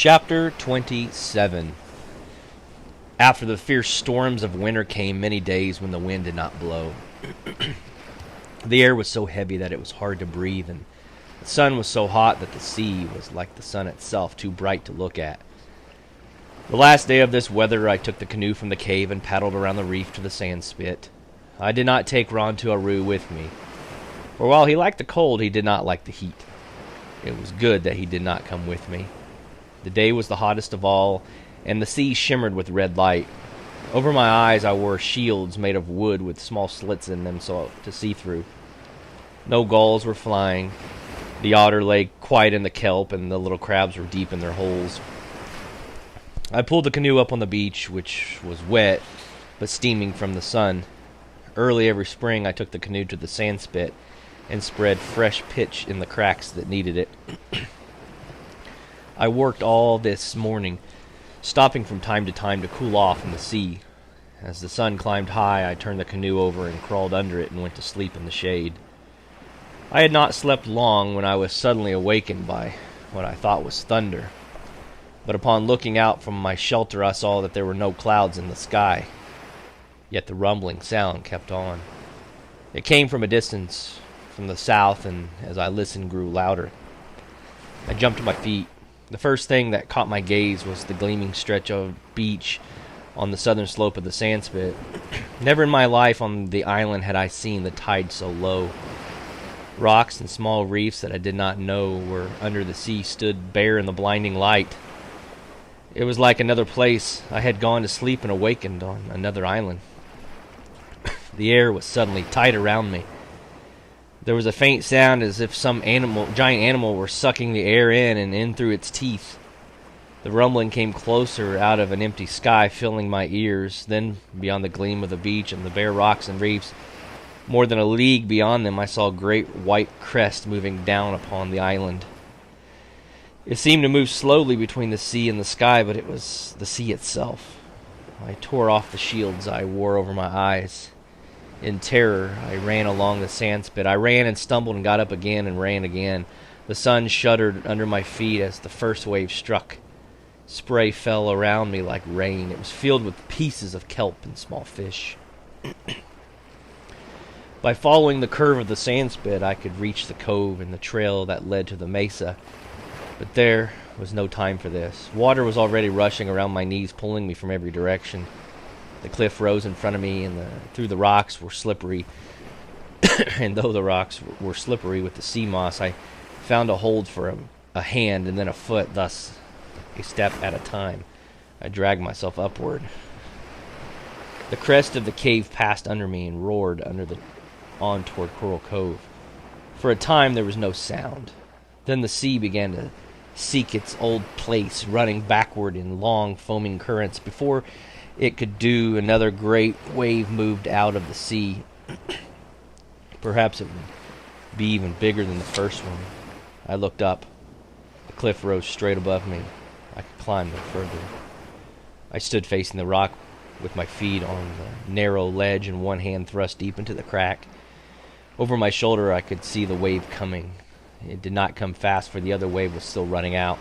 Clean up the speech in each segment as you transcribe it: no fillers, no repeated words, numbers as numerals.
Chapter 27. After the fierce storms of winter came many days when the wind did not blow. The air was so heavy that it was hard to breathe, and the sun was so hot that the sea was like the sun itself, too bright to look at. The last day of this weather I took the canoe from the cave and paddled around the reef to the sand spit. I did not take Rontu-Aru with me, for while he liked the cold, he did not like the heat. It was good that he did not come with me. The day was the hottest of all, and the sea shimmered with red light. Over my eyes I wore shields made of wood with small slits in them so to see through. No gulls were flying. The otter lay quiet in the kelp, and the little crabs were deep in their holes. I pulled the canoe up on the beach, which was wet, but steaming from the sun. Early every spring I took the canoe to the sand spit and spread fresh pitch in the cracks that needed it. I worked all this morning, stopping from time to time to cool off in the sea. As the sun climbed high, I turned the canoe over and crawled under it and went to sleep in the shade. I had not slept long when I was suddenly awakened by what I thought was thunder. But upon looking out from my shelter, I saw that there were no clouds in the sky. Yet the rumbling sound kept on. It came from a distance, from the south, and as I listened grew louder. I jumped to my feet. The first thing that caught my gaze was the gleaming stretch of beach on the southern slope of the sandspit. Never in my life on the island had I seen the tide so low. Rocks and small reefs that I did not know were under the sea stood bare in the blinding light. It was like another place. I had gone to sleep and awakened on another island. The air was suddenly tight around me. There was a faint sound as if some giant animal were sucking the air in and in through its teeth. The rumbling came closer out of an empty sky, filling my ears. Then, beyond the gleam of the beach and the bare rocks and reefs, more than a league beyond them, I saw a great white crest moving down upon the island. It seemed to move slowly between the sea and the sky, but it was the sea itself. I tore off the shields I wore over my eyes. In terror, I ran along the sandspit. I ran and stumbled and got up again and ran again. The sun shuddered under my feet as the first wave struck. Spray fell around me like rain. It was filled with pieces of kelp and small fish. By following the curve of the sandspit, I could reach the cove and the trail that led to the mesa. But there was no time for this. Water was already rushing around my knees, pulling me from every direction. The cliff rose in front of me, and through the rocks were slippery. And though the rocks were slippery with the sea moss, I found a hold for a hand and then a foot, thus a step at a time. I dragged myself upward. The crest of the cave passed under me and roared on toward Coral Cove. For a time there was no sound. Then the sea began to seek its old place, running backward in long foaming currents. Before it could do, another great wave moved out of the sea. Perhaps it would be even bigger than the first one. I looked up. The cliff rose straight above me. I could climb no further. I stood facing the rock with my feet on the narrow ledge and one hand thrust deep into the crack. Over my shoulder I could see the wave coming. It did not come fast, for the other wave was still running out.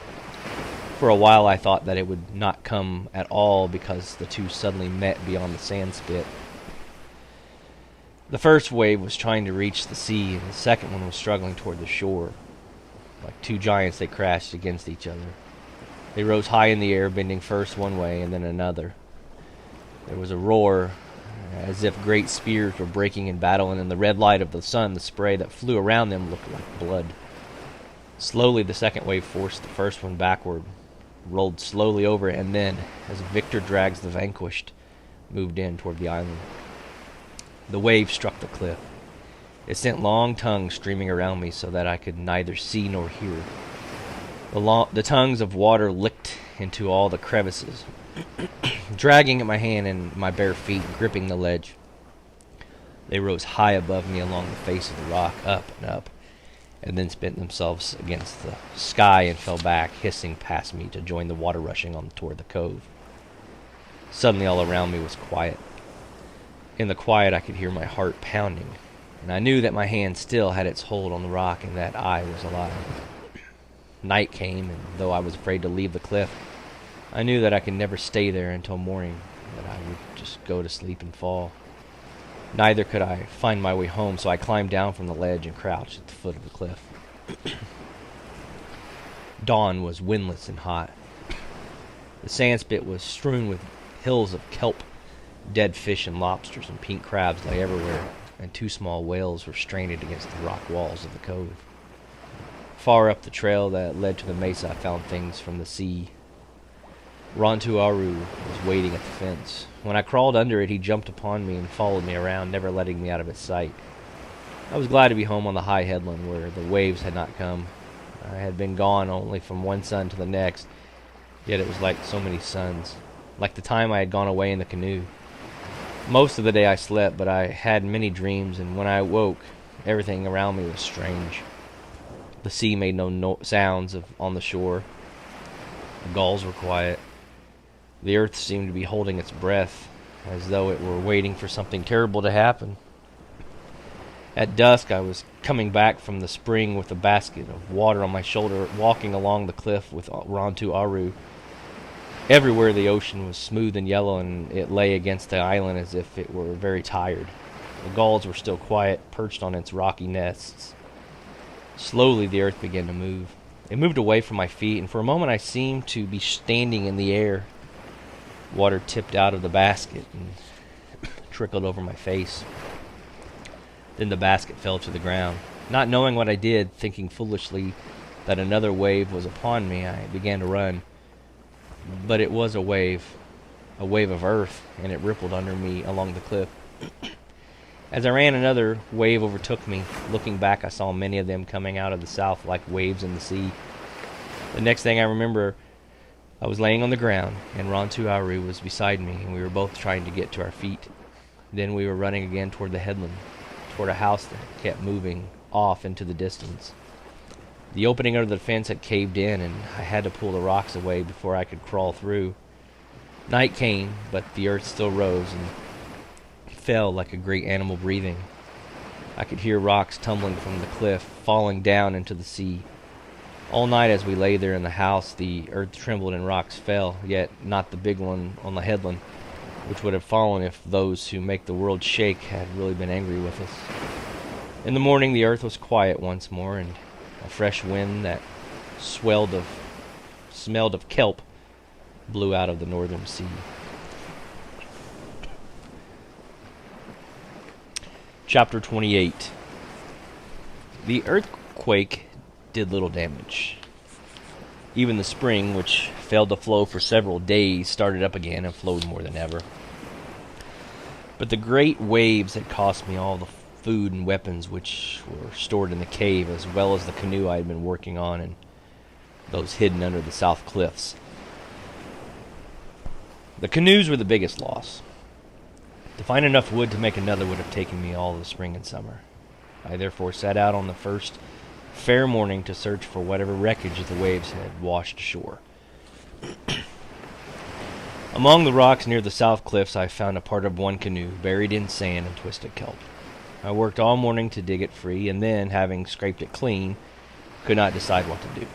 For a while I thought that it would not come at all because the two suddenly met beyond the sand spit. The first wave was trying to reach the sea, and the second one was struggling toward the shore. Like two giants, they crashed against each other. They rose high in the air, bending first one way and then another. There was a roar, as if great spears were breaking in battle, and in the red light of the sun, the spray that flew around them looked like blood. Slowly, the second wave forced the first one backward, rolled slowly over, and then, as a victor drags the vanquished, moved in toward the island. The wave struck the cliff. It sent long tongues streaming around me so that I could neither see nor hear. The tongues of water licked into all the crevices, dragging at my hand and my bare feet, gripping the ledge. They rose high above me along the face of the rock, up and up, and then spent themselves against the sky and fell back, hissing past me to join the water rushing on toward the cove. Suddenly all around me was quiet. In the quiet I could hear my heart pounding, and I knew that my hand still had its hold on the rock and that I was alive. Night came, and though I was afraid to leave the cliff, I knew that I could never stay there until morning, that I would just go to sleep and fall. Neither could I find my way home, so I climbed down from the ledge and crouched at the foot of the cliff. Dawn was windless and hot. The sandspit was strewn with hills of kelp. Dead fish and lobsters and pink crabs lay everywhere, and 2 small whales were stranded against the rock walls of the cove. Far up the trail that led to the mesa, I found things from the sea. Rontuaru was waiting at the fence. When I crawled under it, he jumped upon me and followed me around, never letting me out of his sight. I was glad to be home on the high headland where the waves had not come. I had been gone only from one sun to the next, yet it was like so many suns, like the time I had gone away in the canoe. Most of the day I slept, but I had many dreams, and when I awoke, everything around me was strange. The sea made no sounds on the shore. The gulls were quiet. The earth seemed to be holding its breath, as though it were waiting for something terrible to happen. At dusk, I was coming back from the spring with a basket of water on my shoulder, walking along the cliff with Rontuaru. Everywhere the ocean was smooth and yellow, and it lay against the island as if it were very tired. The gulls were still quiet, perched on its rocky nests. Slowly, the earth began to move. It moved away from my feet, and for a moment I seemed to be standing in the air. Water tipped out of the basket and trickled over my face. Then the basket fell to the ground. Not knowing what I did, thinking foolishly that another wave was upon me, I began to run. But it was a wave of earth, and it rippled under me along the cliff. As I ran, another wave overtook me. Looking back, I saw many of them coming out of the south like waves in the sea. The next thing I remember, I was laying on the ground, and Rontuaru was beside me, and we were both trying to get to our feet. Then we were running again toward the headland, toward a house that kept moving off into the distance. The opening under the fence had caved in, and I had to pull the rocks away before I could crawl through. Night came, but the earth still rose and fell like a great animal breathing. I could hear rocks tumbling from the cliff, falling down into the sea. All night as we lay there in the house, the earth trembled and rocks fell, yet not the big one on the headland, which would have fallen if those who make the world shake had really been angry with us. In the morning, the earth was quiet once more, and a fresh wind that smelled of kelp blew out of the northern sea. Chapter 28. The earthquake did little damage. Even the spring, which failed to flow for several days, started up again and flowed more than ever. But the great waves had cost me all the food and weapons which were stored in the cave, as well as the canoe I had been working on and those hidden under the south cliffs. The canoes were the biggest loss. To find enough wood to make another would have taken me all the spring and summer. I therefore set out on the first fair morning to search for whatever wreckage the waves had washed ashore. Among the rocks near the south cliffs, I found a part of one canoe buried in sand and twisted kelp. I worked all morning to dig it free, and then, having scraped it clean, could not decide what to do.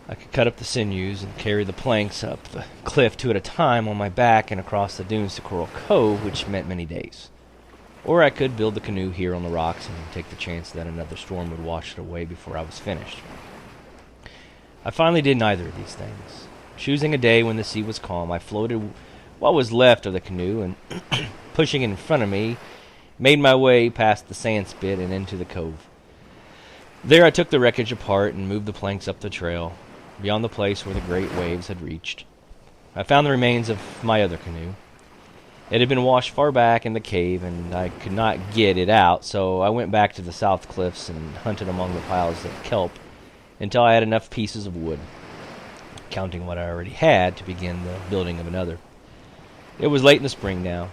I could cut up the sinews and carry the planks up the cliff 2 at a time on my back and across the dunes to Coral Cove, which meant many days. Or I could build the canoe here on the rocks and take the chance that another storm would wash it away before I was finished. I finally did neither of these things. Choosing a day when the sea was calm, I floated what was left of the canoe and, pushing it in front of me, made my way past the sand spit and into the cove. There I took the wreckage apart and moved the planks up the trail, beyond the place where the great waves had reached. I found the remains of my other canoe. It had been washed far back in the cave, and I could not get it out, so I went back to the south cliffs and hunted among the piles of kelp until I had enough pieces of wood, counting what I already had, to begin the building of another. It was late in the spring now.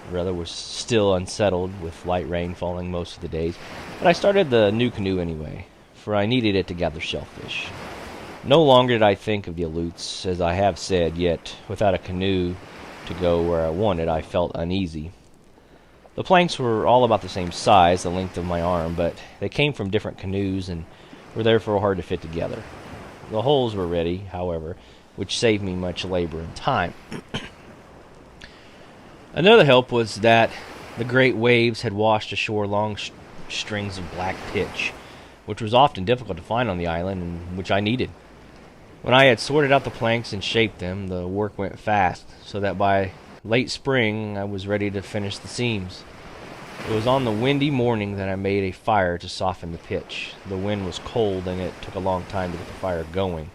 The weather was still unsettled, with light rain falling most of the days, but I started the new canoe anyway, for I needed it to gather shellfish. No longer did I think of the Aleuts, as I have said, yet without a canoe to go where I wanted, I felt uneasy. The planks were all about the same size, the length of my arm, but they came from different canoes and were therefore hard to fit together. The holes were ready, however, which saved me much labor and time. Another help was that the great waves had washed ashore long strings of black pitch, which was often difficult to find on the island and which I needed. When I had sorted out the planks and shaped them, the work went fast, so that by late spring I was ready to finish the seams. It was on the windy morning that I made a fire to soften the pitch. The wind was cold and it took a long time to get the fire going.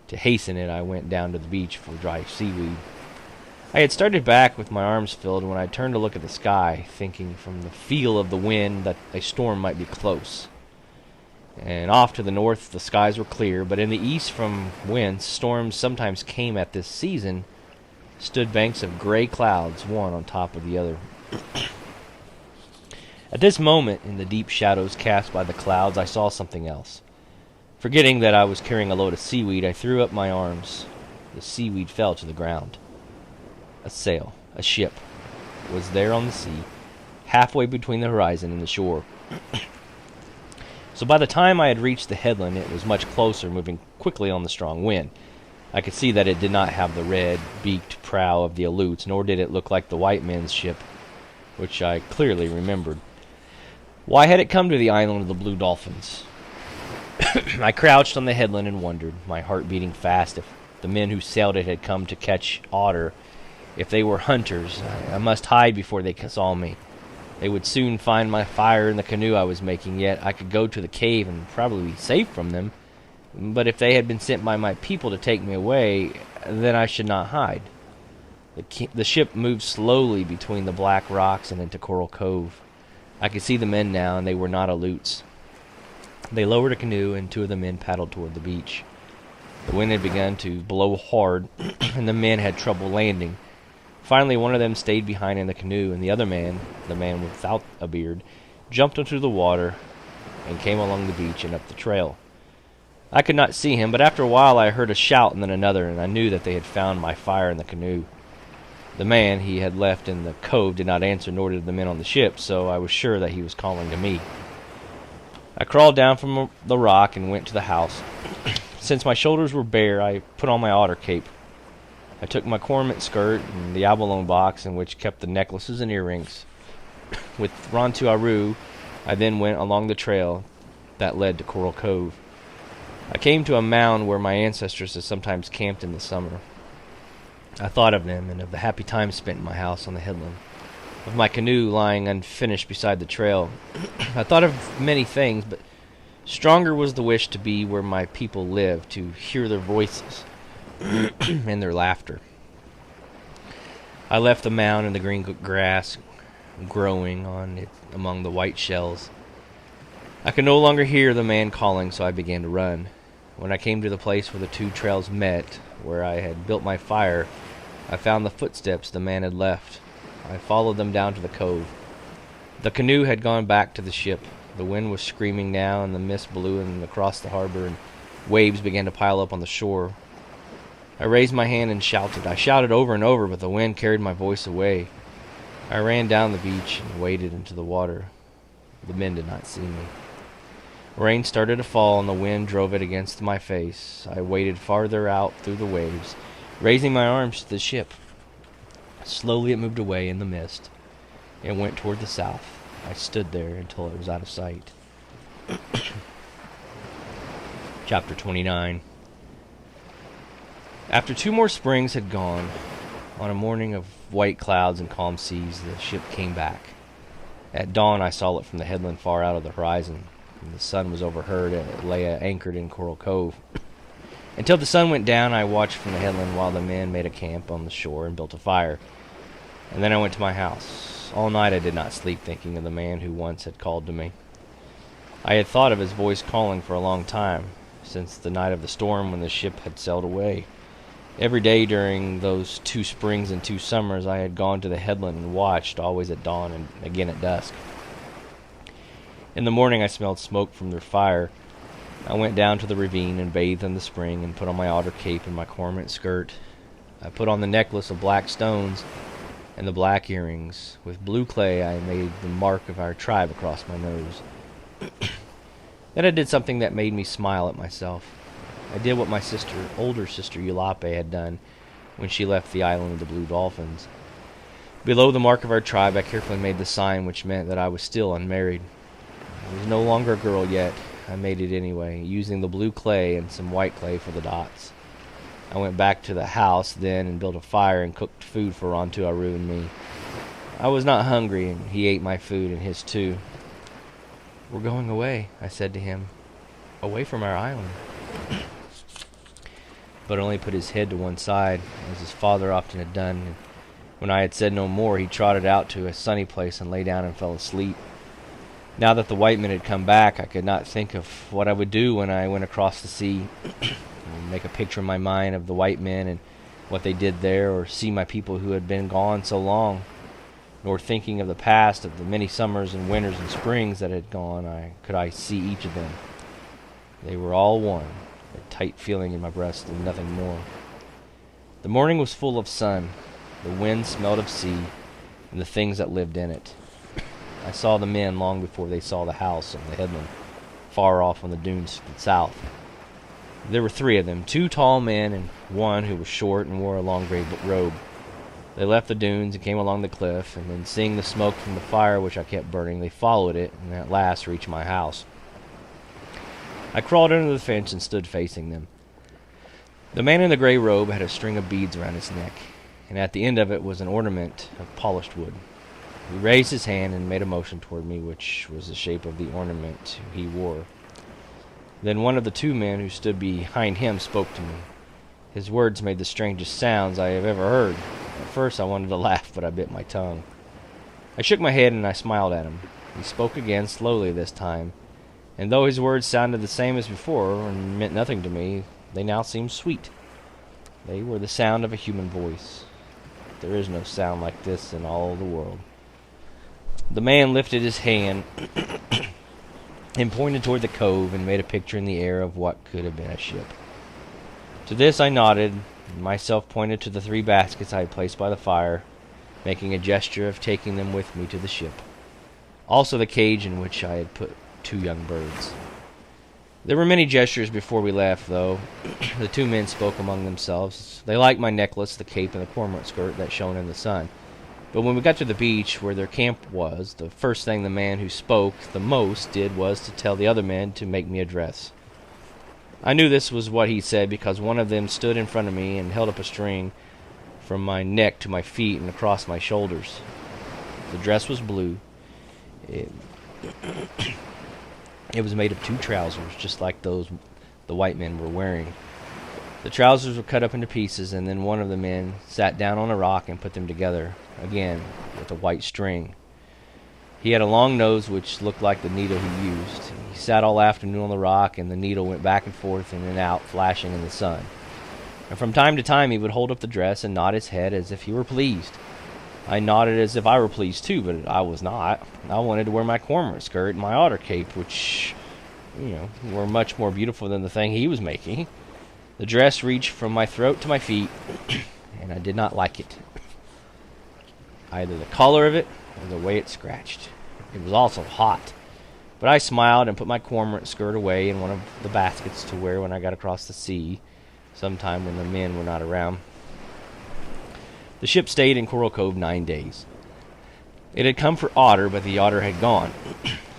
To hasten it, I went down to the beach for dry seaweed. I had started back with my arms filled when I turned to look at the sky, thinking from the feel of the wind that a storm might be close. And off to the north the skies were clear, but in the east from whence storms sometimes came at this season, stood banks of gray clouds, one on top of the other. At this moment, in the deep shadows cast by the clouds, I saw something else. Forgetting that I was carrying a load of seaweed, I threw up my arms. The seaweed fell to the ground. A sail, a ship, was there on the sea, halfway between the horizon and the shore. So by the time I had reached the headland, it was much closer, moving quickly on the strong wind. I could see that it did not have the red, beaked prow of the Aleuts, nor did it look like the white men's ship, which I clearly remembered. Why had it come to the island of the Blue Dolphins? I crouched on the headland and wondered, my heart beating fast, if the men who sailed it had come to catch otter. If they were hunters, I must hide before they saw me. They would soon find my fire in the canoe I was making, yet I could go to the cave and probably be safe from them. But if they had been sent by my people to take me away, then I should not hide. The ship moved slowly between the black rocks and into Coral Cove. I could see the men now, and they were not Aleuts. They lowered a canoe, and 2 of the men paddled toward the beach. The wind had begun to blow hard, and the men had trouble landing. Finally, one of them stayed behind in the canoe, and the other man, the man without a beard, jumped into the water and came along the beach and up the trail. I could not see him, but after a while I heard a shout and then another, and I knew that they had found my fire in the canoe. The man he had left in the cove did not answer, nor did the men on the ship, so I was sure that he was calling to me. I crawled down from the rock and went to the house. Since my shoulders were bare, I put on my otter cape. I took my cormorant skirt and the abalone box in which kept the necklaces and earrings. With Rontu Aru, I then went along the trail that led to Coral Cove. I came to a mound where my ancestors had sometimes camped in the summer. I thought of them and of the happy times spent in my house on the headland, of my canoe lying unfinished beside the trail. I thought of many things, but stronger was the wish to be where my people lived, to hear their voices and their laughter. I left the mound and the green grass growing on it among the white shells. I could no longer hear the man calling, so I began to run. When I came to the place where the 2 trails met, where I had built my fire, I found the footsteps the man had left. I followed them down to the cove. The canoe had gone back to the ship. The wind was screaming now, and the mist blew in across the harbor, and waves began to pile up on the shore. I raised my hand and shouted. I shouted over and over, but the wind carried my voice away. I ran down the beach and waded into the water. The men did not see me. Rain started to fall, and the wind drove it against my face. I waded farther out through the waves, raising my arms to the ship. Slowly it moved away in the mist and went toward the south. I stood there until it was out of sight. Chapter 29. After 2 more springs had gone, on a morning of white clouds and calm seas, the ship came back. At dawn I saw it from the headland far out of the horizon. The sun was overhead. It lay anchored in Coral Cove. Until the sun went down, I watched from the headland while the men made a camp on the shore and built a fire. And then I went to my house. All night I did not sleep, thinking of the man who once had called to me. I had thought of his voice calling for a long time, since the night of the storm when the ship had sailed away. Every day during those 2 springs and 2 summers I had gone to the headland and watched, always at dawn and again at dusk. In the morning I smelled smoke from their fire. I went down to the ravine and bathed in the spring and put on my otter cape and my cormorant skirt. I put on the necklace of black stones and the black earrings. With blue clay I made the mark of our tribe across my nose. Then I did something that made me smile at myself. I did what my older sister Ulape had done when she left the island of the Blue Dolphins. Below the mark of our tribe, I carefully made the sign which meant that I was still unmarried. I was no longer a girl yet. I made it anyway, using the blue clay and some white clay for the dots. I went back to the house then and built a fire and cooked food for Rantu Aru and me. I was not hungry, and he ate my food and his too. "We're going away," I said to him. "Away from our island." But only put his head to one side, as his father often had done, and when I had said no more, he trotted out to a sunny place and lay down and fell asleep. Now that the white men had come back, I could not think of what I would do when I went across the sea. Make a picture in my mind of the white men and what they did there, or see my people who had been gone so long, nor thinking of the past, of the many summers and winters and springs that had gone, could I see each of them. They were all one, a tight feeling in my breast and nothing more. The morning was full of sun. The wind smelled of sea and the things that lived in it. I saw the men long before they saw the house on the headland, far off on the dunes to the south. There were 3 of them, 2 tall men and one who was short and wore a long gray robe. They left the dunes and came along the cliff, and then seeing the smoke from the fire which I kept burning, they followed it and at last reached my house. I crawled under the fence and stood facing them. The man in the gray robe had a string of beads around his neck, and at the end of it was an ornament of polished wood. He raised his hand and made a motion toward me, which was the shape of the ornament he wore. Then one of the 2 men who stood behind him spoke to me. His words made the strangest sounds I have ever heard. At first I wanted to laugh, but I bit my tongue. I shook my head and I smiled at him. He spoke again, slowly this time, and though his words sounded the same as before and meant nothing to me, they now seemed sweet. They were the sound of a human voice. There is no sound like this in all the world. The man lifted his hand and pointed toward the cove and made a picture in the air of what could have been a ship. To this I nodded, and myself pointed to the 3 baskets I had placed by the fire, making a gesture of taking them with me to the ship. Also the cage in which I had put 2 young birds. There were many gestures before we left, though. The 2 men spoke among themselves. They liked my necklace, the cape, and the cormorant skirt that shone in the sun. But when we got to the beach where their camp was, the first thing the man who spoke the most did was to tell the other men to make me a dress. I knew this was what he said because one of them stood in front of me and held up a string from my neck to my feet and across my shoulders. The dress was blue. It was made of 2 trousers, just like those the white men were wearing. The trousers were cut up into pieces, and then one of the men sat down on a rock and put them together, again, with a white string. He had a long nose which looked like the needle he used. He sat all afternoon on the rock, and the needle went back and forth in and out, flashing in the sun. And from time to time he would hold up the dress and nod his head as if he were pleased. I nodded as if I were pleased too, but I was not. I wanted to wear my cormorant skirt and my otter cape, which, were much more beautiful than the thing he was making. The dress reached from my throat to my feet, and I did not like it. Either the color of it or the way it scratched. It was also hot. But I smiled and put my cormorant skirt away in one of the baskets to wear when I got across the sea, sometime when the men were not around. The ship stayed in Coral Cove 9 days. It had come for otter, but the otter had gone.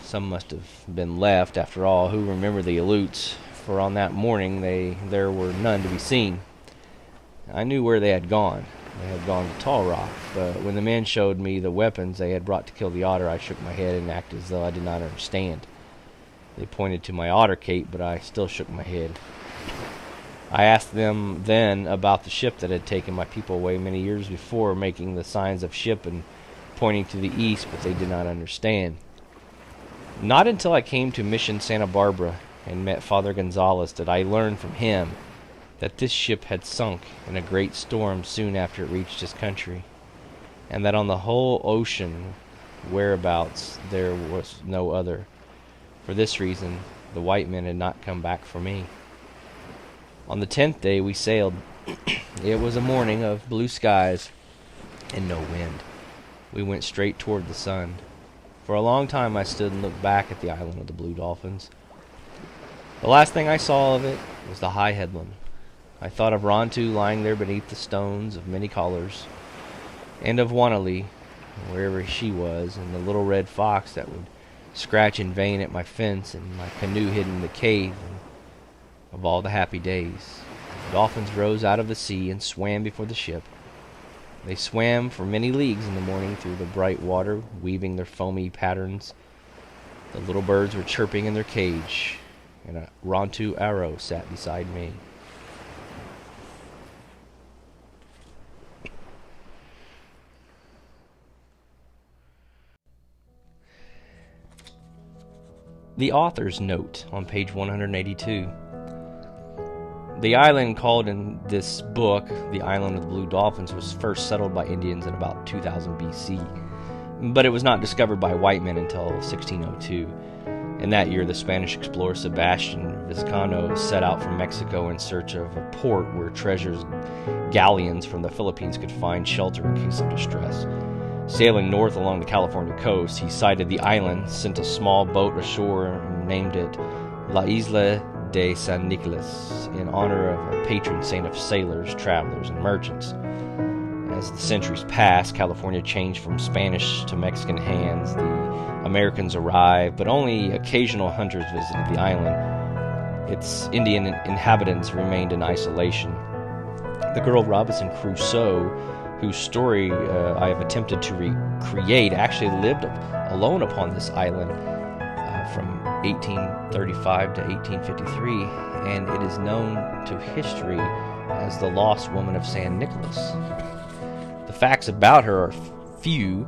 Some must have been left, after all. Who remember the Aleuts? For on that morning there were none to be seen. I knew where they had gone. They had gone to Tall Rock, but when the men showed me the weapons they had brought to kill the otter, I shook my head and acted as though I did not understand. They pointed to my otter cape, but I still shook my head. I asked them then about the ship that had taken my people away many years before, making the signs of ship and pointing to the east, but they did not understand. Not until I came to Mission Santa Barbara and met Father Gonzalez did I learn from him that this ship had sunk in a great storm soon after it reached his country, and that on the whole ocean whereabouts there was no other. For this reason, the white men had not come back for me. On the 10th day we sailed. It was a morning of blue skies and no wind. We went straight toward the sun. For a long time I stood and looked back at the island of the Blue Dolphins. The last thing I saw of it was the high headland. I thought of Rontu lying there beneath the stones of many colors, and of Wanali, wherever she was, and the little red fox that would scratch in vain at my fence, and my canoe hidden in the cave, and of all the happy days. The dolphins rose out of the sea and swam before the ship. They swam for many leagues in the morning through the bright water, weaving their foamy patterns. The little birds were chirping in their cage, and a Rontu arrow sat beside me. The author's note on page 182. The island called in this book the Island of the Blue Dolphins was first settled by Indians in about 2000 BC, but it was not discovered by white men until 1602. In that year, the Spanish explorer Sebastian Vizcaino set out from Mexico in search of a port where treasures galleons from the Philippines could find shelter in case of distress. Sailing north along the California coast, he sighted the island, sent a small boat ashore, and named it La Isla de San Nicolas in honor of a patron saint of sailors, travelers, and merchants. As the centuries passed, California changed from Spanish to Mexican hands. The Americans arrived, but only occasional hunters visited the island. Its Indian inhabitants remained in isolation. The girl Robinson Crusoe, whose story I have attempted to recreate, actually lived alone upon this island from 1835 to 1853, and it is known to history as the Lost Woman of San Nicolas. The facts about her are few.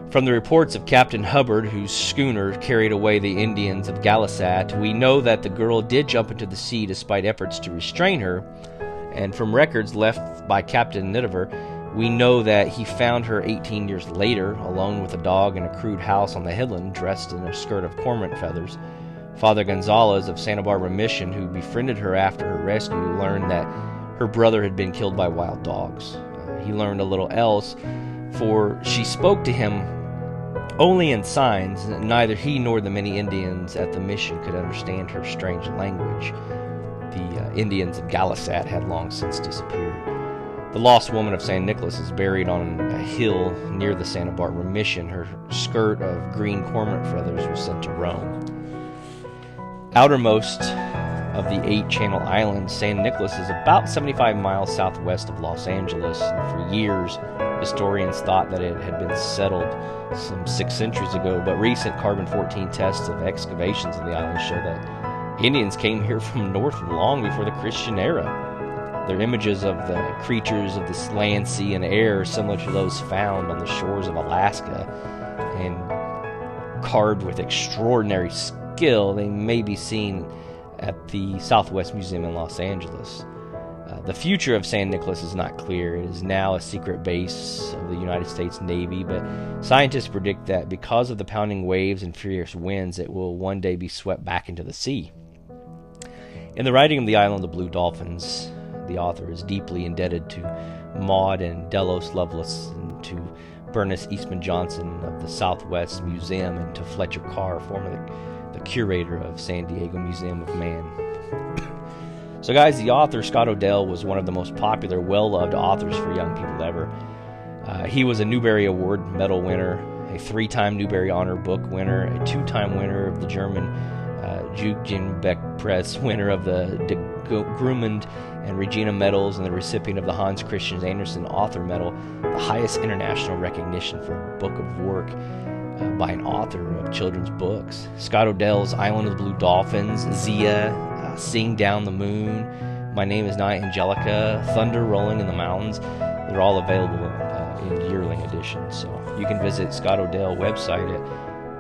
From the reports of Captain Hubbard, whose schooner carried away the Indians of Gallisat, we know that the girl did jump into the sea despite efforts to restrain her, and from records left by Captain Nidiver, we know that he found her 18 years later, alone with a dog in a crude house on the headland, dressed in a skirt of cormorant feathers. Father Gonzalez of Santa Barbara Mission, who befriended her after her rescue, learned that her brother had been killed by wild dogs. He learned a little else, for she spoke to him only in signs. Neither he nor the many Indians at the mission could understand her strange language. The Indians of Gallisat had long since disappeared. The Lost Woman of San Nicolas is buried on a hill near the Santa Barbara Mission. Her skirt of green cormorant feathers was sent to Rome. Outermost of the 8 Channel Islands, San Nicolas is about 75 miles southwest of Los Angeles, and for years historians thought that it had been settled some 6 centuries ago, but recent carbon-14 tests of excavations of the island show that Indians came here from north long before the Christian era. Their images of the creatures of this land, sea, and air are similar to those found on the shores of Alaska, and carved with extraordinary skill. They may be seen at the Southwest Museum in Los Angeles. The future of San Nicolas is not clear. It is now a secret base of the United States Navy, but scientists predict that because of the pounding waves and furious winds, it will one day be swept back into the sea. In the writing of The Island of the Blue Dolphins, the author is deeply indebted to Maud and Delos Lovelace, and to Bernice Eastman Johnson of the Southwest Museum, and to Fletcher Carr, formerly the curator of San Diego Museum of Man. So guys, the author Scott Odell was one of the most popular, well-loved authors for young people ever. He was a Newbery Award medal winner, a 3-time Newbery Honor Book winner, a 2-time winner of the German Jugendbeck Press, winner of the De Grumand and Regina medals, and the recipient of the Hans Christian Andersen Author Medal, the highest international recognition for a book of work by an author of children's books. Scott Odell's Island of the Blue Dolphins, Zia, Sing Down the Moon, My Name is Not Angelica, Thunder Rolling in the Mountains, they're all available in yearling editions. So you can visit Scott Odell website at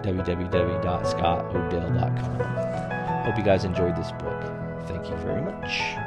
www.scottodell.com. Hope you guys enjoyed this book. Thank you very much.